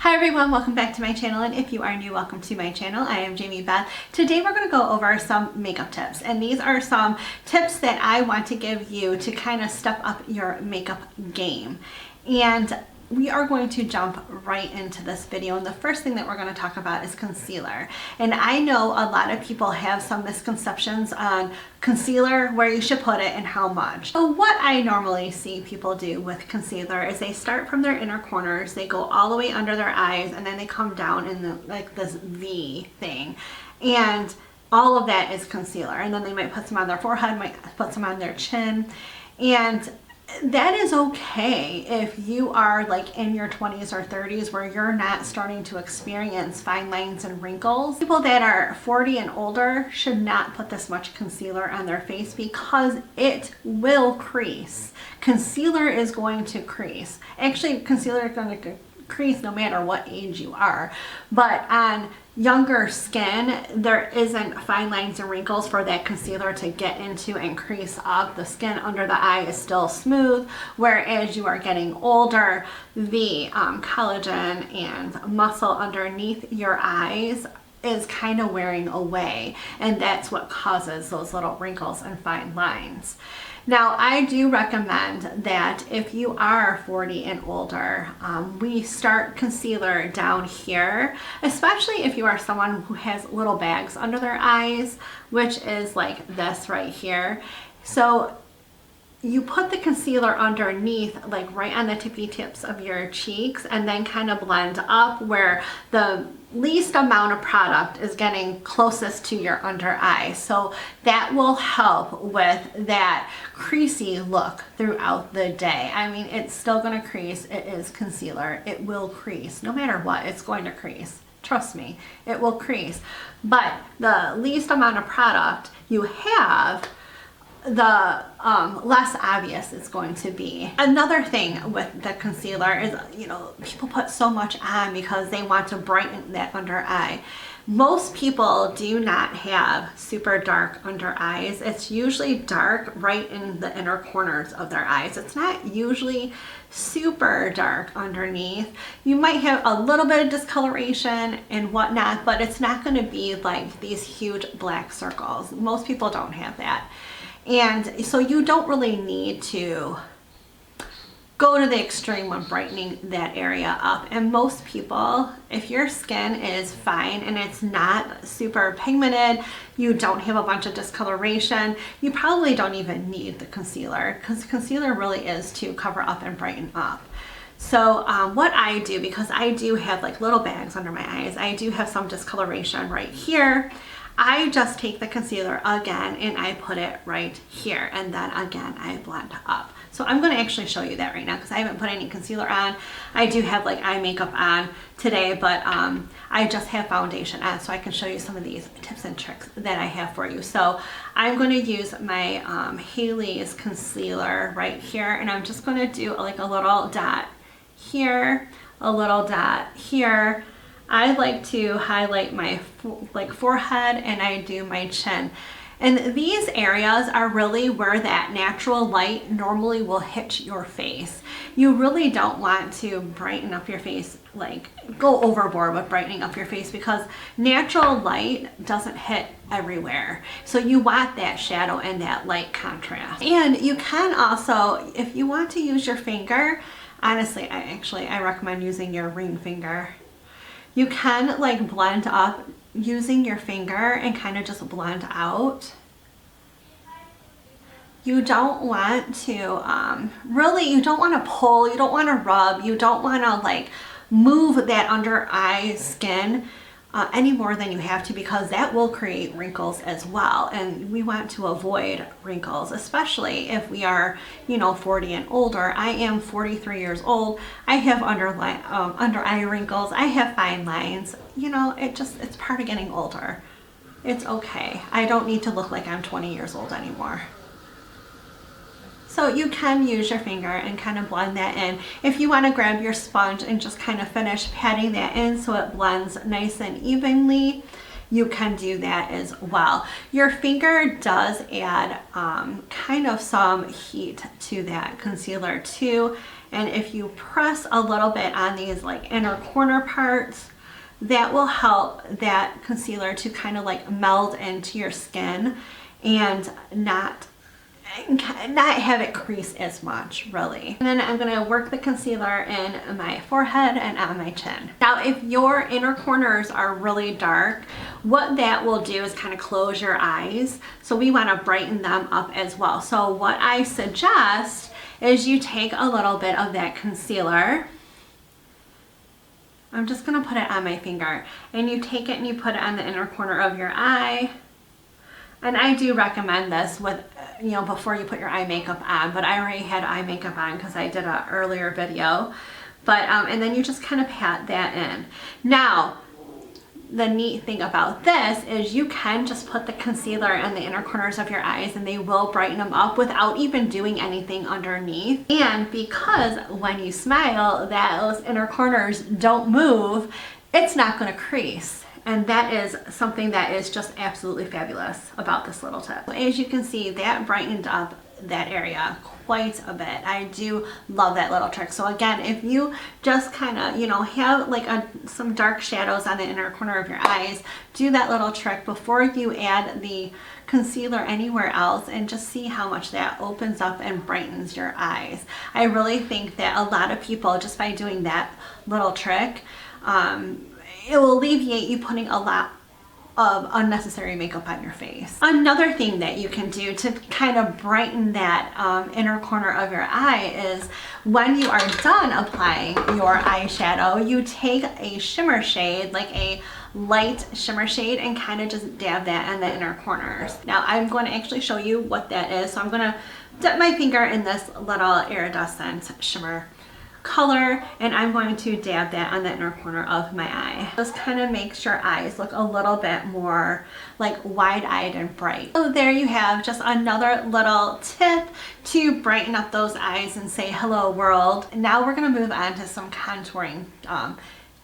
Hi everyone, welcome back to my channel, and if you are new, welcome to my channel. I am Jamie Beth. Today we're going to go over some makeup tips, and these are some tips that I want to give you to kind of step up your makeup game. And we are going to jump right into this video, and the first thing that we're going to talk about is concealer. And I know a lot of people have some misconceptions on concealer, where you should put it and how much. So what I normally see people do with concealer is they start from their inner corners, they go all the way under their eyes, and then they come down in like this V thing, and all of that is concealer. And then they might put some on their forehead, might put some on their chin, and that is okay if you are like in your 20s or 30s where you're not starting to experience fine lines and wrinkles. People that are 40 and older should not put this much concealer on their face because it will crease. Concealer is going to crease. Actually, concealer is going to crease no matter what age you are, but on younger skin there isn't fine lines and wrinkles for that concealer to get into and crease up. The skin under the eye is still smooth, whereas you are getting older, the collagen and muscle underneath your eyes is kind of wearing away, and that's what causes those little wrinkles and fine lines. Now, I do recommend that if you are 40 and older, we start concealer down here, especially if you are someone who has little bags under their eyes, which is like this right here. So you put the concealer underneath, like right on the tippy tips of your cheeks, and then kind of blend up where the least amount of product is getting closest to your under eye. So that will help with that creasy look throughout the day. I mean, it's still going to crease. It is concealer. It will crease. No matter what, it's going to crease. Trust me, it will crease. But the least amount of product you have, the less obvious it's going to be. Another thing with the concealer is, you know, people put so much on because they want to brighten that under eye. Most people do not have super dark under eyes. It's usually dark right in the inner corners of their eyes. It's not usually super dark underneath. You might have a little bit of discoloration and whatnot, but it's not going to be like these huge black circles. Most people don't have that. And so you don't really need to go to the extreme when brightening that area up. And most people, if your skin is fine and it's not super pigmented, you don't have a bunch of discoloration, you probably don't even need the concealer, because concealer really is to cover up and brighten up. So what I do, because I do have like little bags under my eyes, I do have some discoloration right here, I just take the concealer again and I put it right here, and then again I blend up. So I'm going to actually show you that right now because I haven't put any concealer on. I do have like eye makeup on today, but I just have foundation on, so I can show you some of these tips and tricks that I have for you. So I'm going to use my Haley's concealer right here, and I'm just going to do like a little dot here, a little dot here. I like to highlight my forehead, and I do my chin. And these areas are really where that natural light normally will hit your face. You really don't want to brighten up your face, like go overboard with brightening up your face, because natural light doesn't hit everywhere. So you want that shadow and that light contrast. And you can also, if you want to use your finger, honestly, I recommend using your ring finger. You can like blend up using your finger and kind of just blend out. You don't want to, really, you don't want to pull, you don't want to rub, you don't want to like move that under eye skin any more than you have to, because that will create wrinkles as well. And we want to avoid wrinkles, especially if we are, you know, 40 and older. I am 43 years old. I have under eye wrinkles. I have fine lines. You know, it's part of getting older. It's okay. I don't need to look like I'm 20 years old anymore. So you can use your finger and kind of blend that in. If you want to grab your sponge and just kind of finish patting that in so it blends nice and evenly, you can do that as well. Your finger does add kind of some heat to that concealer too, And if you press a little bit on these like inner corner parts, that will help that concealer to kind of like meld into your skin and not have it crease as much, really. And then I'm gonna work the concealer in my forehead and on my chin. Now, if your inner corners are really dark, what that will do is kind of close your eyes. So we wanna brighten them up as well. So what I suggest is you take a little bit of that concealer. I'm just gonna put it on my finger, and you take it and you put it on the inner corner of your eye. And I do recommend this with, you know, before you put your eye makeup on, but I already had eye makeup on because I did an earlier video. But, and then you just kind of pat that in. Now, the neat thing about this is you can just put the concealer in the inner corners of your eyes and they will brighten them up without even doing anything underneath. And because when you smile, those inner corners don't move, it's not going to crease. And that is something that is just absolutely fabulous about this little tip. As you can see, that brightened up that area quite a bit. I do love that little trick. So again, if you just kind of, you know, have like some dark shadows on the inner corner of your eyes, do that little trick before you add the concealer anywhere else and just see how much that opens up and brightens your eyes. I really think that a lot of people, just by doing that little trick, it will alleviate you putting a lot of unnecessary makeup on your face. Another thing that you can do to kind of brighten that inner corner of your eye is when you are done applying your eyeshadow, you take a shimmer shade, like a light shimmer shade, and kind of just dab that in the inner corners. Now I'm going to actually show you what that is. So I'm going to dip my finger in this little iridescent shimmer color, and I'm going to dab that on the inner corner of my eye. Just kind of makes your eyes look a little bit more like wide-eyed and bright. So there you have just another little tip to brighten up those eyes and say hello world. Now we're going to move on to some contouring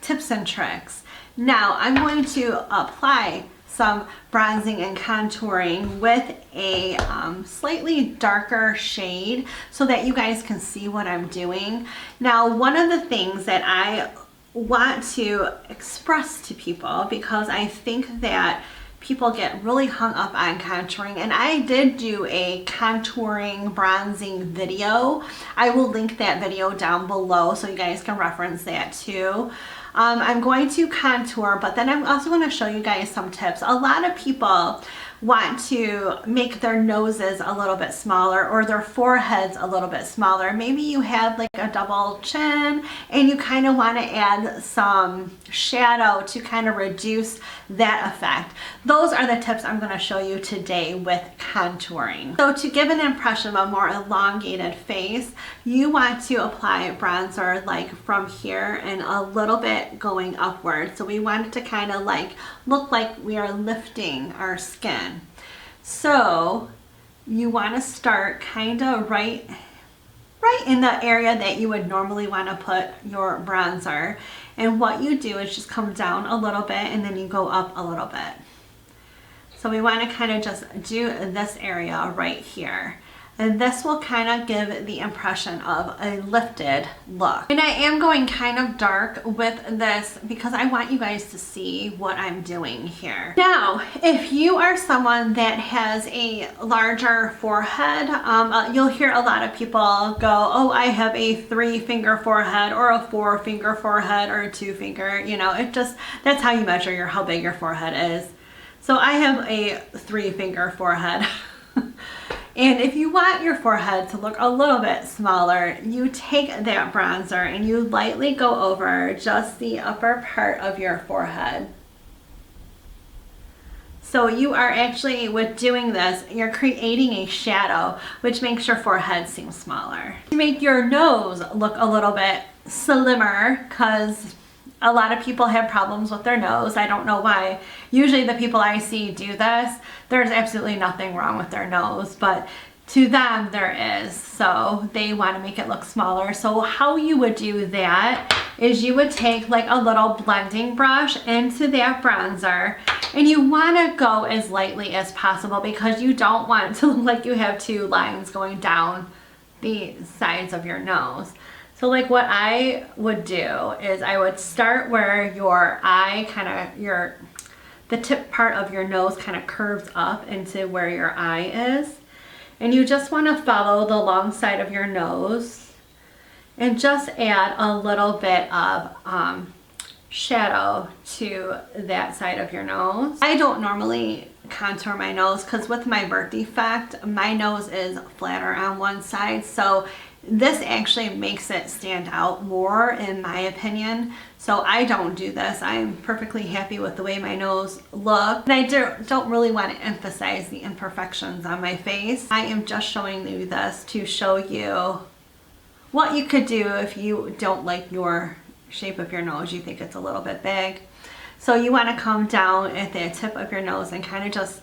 tips and tricks. Now I'm going to apply some bronzing and contouring with a slightly darker shade so that you guys can see what I'm doing. Now, one of the things that I want to express to people, because I think that people get really hung up on contouring, and I did do a contouring bronzing video. I will link that video down below so you guys can reference that too. I'm going to contour, but then I'm also going to show you guys some tips. A lot of people want to make their noses a little bit smaller or their foreheads a little bit smaller. Maybe you have like a double chin and you kind of want to add some shadow to kind of reduce that effect. Those are the tips I'm going to show you today with contouring. So to give an impression of a more elongated face, you want to apply bronzer like from here and a little bit going upward. So we want it to kind of like look like we are lifting our skin. So you want to start kind of right in the area that you would normally want to put your bronzer. And what you do is just come down a little bit and then you go up a little bit. So we want to kind of just do this area right here. And this will kind of give the impression of a lifted look. And I am going kind of dark with this because I want you guys to see what I'm doing here. Now, if you are someone that has a larger forehead, you'll hear a lot of people go, oh, I have a 3-finger forehead or a 4-finger forehead or a 2-finger, you know, that's how you measure how big your forehead is. So I have a 3-finger forehead. And if you want your forehead to look a little bit smaller, you take that bronzer and you lightly go over just the upper part of your forehead. So you are actually, with doing this, you're creating a shadow, which makes your forehead seem smaller. To make your nose look a little bit slimmer, because a lot of people have problems with their nose. I don't know why. Usually the people I see do this, there's absolutely nothing wrong with their nose, but to them there is. So they want to make it look smaller. So how you would do that is you would take like a little blending brush into that bronzer, and you want to go as lightly as possible because you don't want it to look like you have 2 lines going down the sides of your nose. So like what I would do is I would start where your eye the tip part of your nose kind of curves up into where your eye is. And you just want to follow the long side of your nose and just add a little bit of shadow to that side of your nose. I don't normally contour my nose because with my birth defect, my nose is flatter on one side. So this actually makes it stand out more in my opinion. So I don't do this. I'm perfectly happy with the way my nose looks. And I don't really want to emphasize the imperfections on my face. I am just showing you this to show you what you could do if you don't like your shape of your nose. You think it's a little bit big. So you want to come down at the tip of your nose and kind of just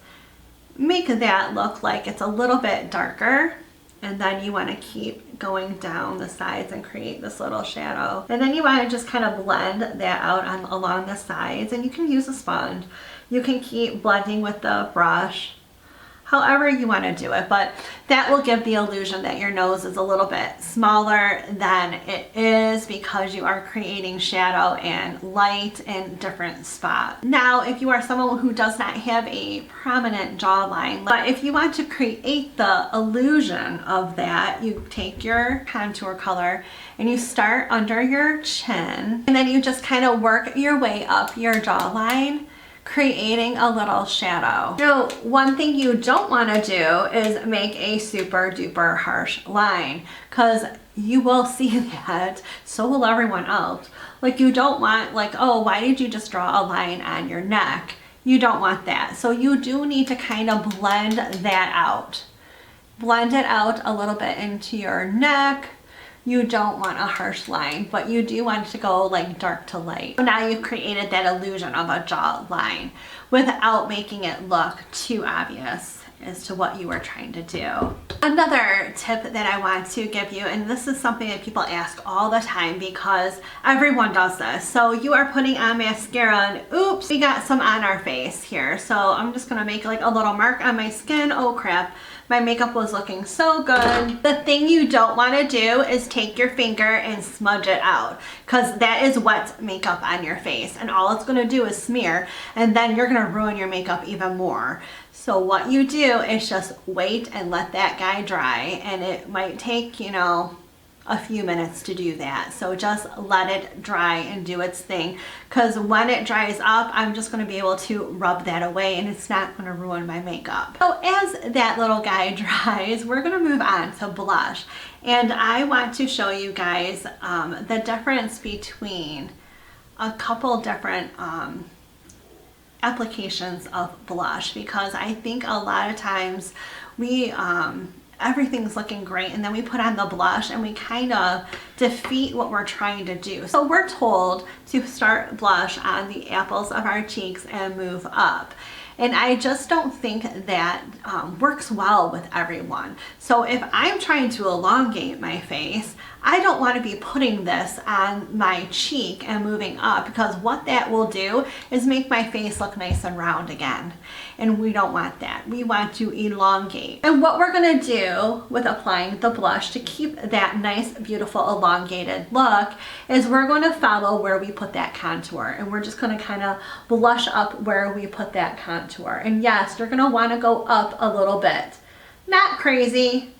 make that look like it's a little bit darker. And then you want to keep going down the sides and create this little shadow. And then you want to just kind of blend that out along the sides. And you can use a sponge. You can keep blending with the brush, however you want to do it. But that will give the illusion that your nose is a little bit smaller than it is because you are creating shadow and light in different spots. Now, if you are someone who does not have a prominent jawline, but if you want to create the illusion of that, you take your contour color and you start under your chin, and then you just kind of work your way up your jawline, creating a little shadow. Now, one thing you don't want to do is make a super duper harsh line, because you will see that, so will everyone else. Like, you don't want, like, oh, why did you just draw a line on your neck? You don't want that. So you do need to kind of blend that out. Blend it out a little bit into your neck. You don't want a harsh line, but you do want to go like dark to light. So now you've created that illusion of a jawline without making it look too obvious as to what you were trying to do. Another tip that I want to give you, and this is something that people ask all the time because everyone does this. So you are putting on mascara and oops, we got some on our face here. So I'm just gonna make like a little mark on my skin. Oh crap. My makeup was looking so good. The thing you don't want to do is take your finger and smudge it out, because that is wet makeup on your face and all it's going to do is smear, and then you're going to ruin your makeup even more. So what you do is just wait and let that guy dry, and it might take, you know, a few minutes to do that. So just let it dry and do its thing, because when it dries up, I'm just going to be able to rub that away and it's not going to ruin my makeup. So as that little guy dries, we're going to move on to blush. And I want to show you guys the difference between a couple different applications of blush, because I think a lot of times we everything's looking great and then we put on the blush and we kind of defeat what we're trying to do. So we're told to start blush on the apples of our cheeks and move up. And I just don't think that works well with everyone. So if I'm trying to elongate my face, I don't want to be putting this on my cheek and moving up, because what that will do is make my face look nice and round again. And we don't want that. We want to elongate. And what we're going to do with applying the blush to keep that nice, beautiful, elongated look is we're going to follow where we put that contour. And we're just going to kind of blush up where we put that contour. And yes, you're going to want to go up a little bit. Not crazy,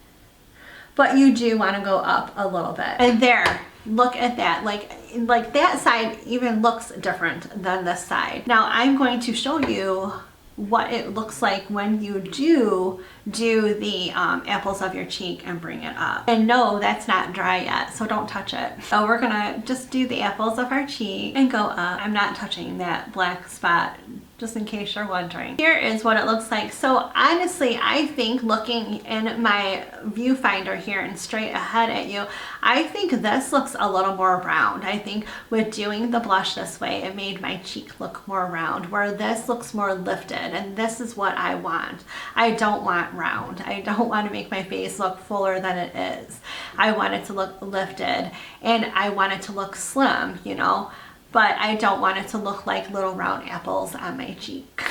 but you do want to go up a little bit. And there, look at that. Like that side even looks different than this side. Now I'm going to show you what it looks like when you do the apples of your cheek and bring it up. And no, that's not dry yet, so don't touch it. So we're gonna just do the apples of our cheek and go up. I'm not touching that black spot, just in case you're wondering. Here is what it looks like. So honestly, I think looking in my viewfinder here and straight ahead at you, I think this looks a little more round. I think with doing the blush this way, it made my cheek look more round, where this looks more lifted, and this is what I want. I don't want round. I don't want to make my face look fuller than it is. I want it to look lifted, and I want it to look slim, you know? But I don't want it to look like little round apples on my cheek.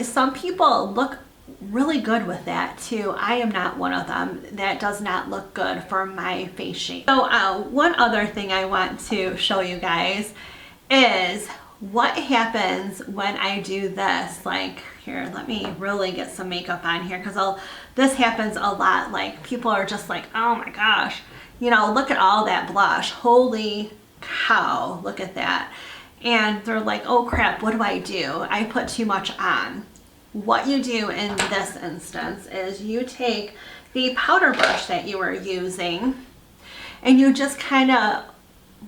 Some people look really good with that too. I am not one of them. That does not look good for my face shape. So one other thing I want to show you guys is what happens when I do this. Like here, let me really get some makeup on here, because this happens a lot. Like people are just like, oh my gosh, you know, look at all that blush. Holy cow, look at that. And they're like, oh crap, what do? I put too much on. What you do in this instance is you take the powder brush that you were using and you just kind of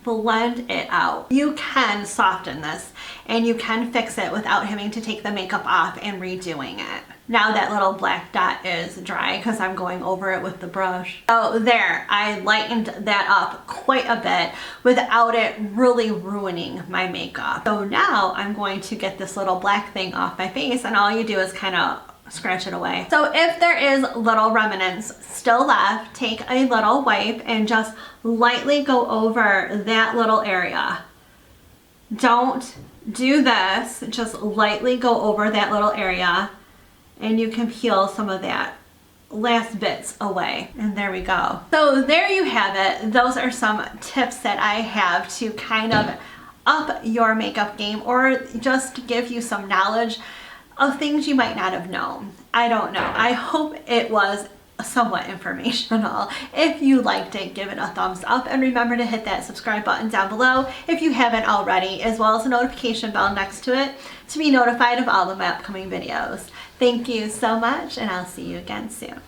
blend it out. You can soften this and you can fix it without having to take the makeup off and redoing it. Now that little black dot is dry because I'm going over it with the brush. So there, I lightened that up quite a bit without it really ruining my makeup. So now I'm going to get this little black thing off my face, and all you do is kind of scratch it away. So if there is little remnants still left, take a little wipe and just lightly go over that little area. Don't do this, just lightly go over that little area, and you can peel some of that last bits away. And there we go. So there you have it. Those are some tips that I have to kind of up your makeup game, or just give you some knowledge of things you might not have known. I don't know. I hope it was somewhat informational. If you liked it, give it a thumbs up, and remember to hit that subscribe button down below if you haven't already, as well as the notification bell next to it to be notified of all of my upcoming videos. Thank you so much, and I'll see you again soon.